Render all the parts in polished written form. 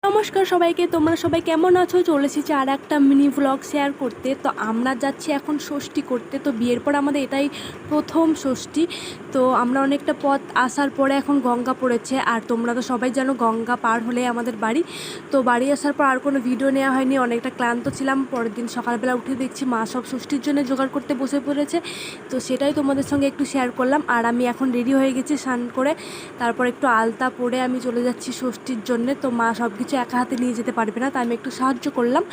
নমস্কার সবাইকে, তোমরা সবাই কেমন আছো? চলে এসেছি আর একটা মিনি ভ্লগ শেয়ার করতে। তো আমরা যাচ্ছি এখন ষষ্ঠী করতে। তো বিয়ের পর আমাদের এটাই প্রথম ষষ্ঠী। তো আমরা অনেকটা পথ আসার পরে এখন গঙ্গা পড়েছে, আর তোমরা তো সবাই জানো গঙ্গা পার হলে আমাদের বাড়ি। তো বাড়ি আসার পর আর কোনো ভিডিও নেওয়া হয়নি, অনেকটা ক্লান্ত ছিলাম। পরের দিন সকালবেলা উঠে দেখছি মা সব ষষ্ঠীর জন্য জোগাড় করতে বসে পড়েছে। তো সেটাই তোমাদের সঙ্গে একটু শেয়ার করলাম। আর আমি এখন রেডি হয়ে গেছি স্নান করে, তারপর একটু আলতা পরে আমি চলে যাচ্ছি ষষ্ঠীর জন্য। তো মা সব কিছু একা হাতে নিয়ে যেতে পারবে না, তাই আমি একটু সাহায্য করলাম।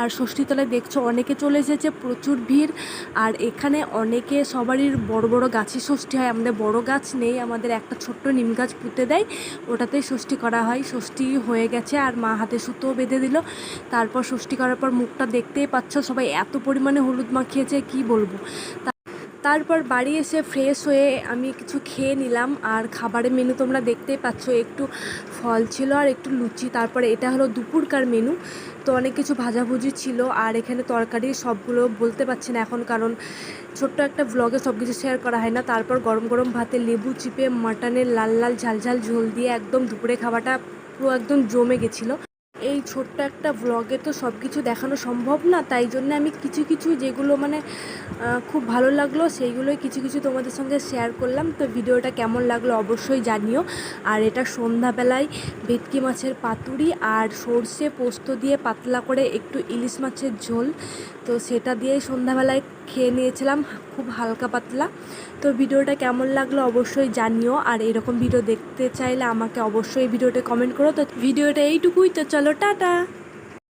আর ষষ্ঠীতলায় দেখছো অনেকে চলে এসেছে, প্রচুর ভিড়। আর এখানে অনেকে সবারই বড় বড় গাছই ষষ্ঠী হয়। আমাদের বড় গাছ নেই, আমাদের একটা ছোট্ট নিম গাছ পুঁতে দেয়, ওটাতেই ষষ্ঠী করা হয়। ষষ্ঠী হয়ে গেছে আর মা হাতে সুতোও বেঁধে দিল। তারপর ষষ্ঠী করার পর মুখটা দেখতেই পাচ্ছ, সবাই এত পরিমাণে হলুদ মাখিয়েছে কি বলবো। তারপর বাড়ি এসে ফ্রেশ হয়ে আমি কিছু খেয়ে নিলাম। আর খাবারের মেনু তোমরা দেখতেই পাচ্ছ, একটু ফল ছিল আর একটু লুচি। তারপরে এটা হলো দুপুরকার মেনু। তো অনেক কিছু ভাজাভুজি ছিল, আর এখানে তরকারি সবগুলো বলতে পারছি না এখন, কারণ ছোট্ট একটা ব্লগে সব কিছু শেয়ার করা হয় না। তারপর গরম গরম ভাতে লেবু চিপে মাটনের লাল লাল ঝাল ঝাল ঝোল দিয়ে একদম দুপুরে খাওয়াটা পুরো একদম জমে গেছিলো। এই ছোট্ট একটা ব্লগে তো সব কিছু দেখানো সম্ভব না, তাই জন্য আমি কিছু কিছু যেগুলো খুব ভালো লাগলো সেইগুলোই কিছু কিছু তোমাদের সঙ্গে শেয়ার করলাম। তো ভিডিওটা কেমন লাগলো অবশ্যই জানিও। আর এটা সন্ধ্যাবেলায় ভেটকি মাছের পাতুরি আর সর্ষে পোস্ত দিয়ে পাতলা করে একটু ইলিশ মাছের ঝোল, তো সেটা দিয়েই সন্ধ্যাবেলায় খেয়ে নিয়েছিলাম, খুব হালকা পাতলা। তো ভিডিওটা কেমন লাগলো অবশ্যই জানিও। আর এরকম ভিডিও দেখতে চাইলে আমাকে অবশ্যই ভিডিওতে কমেন্ট করো। তো ভিডিওটা এইটুকুই, তো চলো টাটা।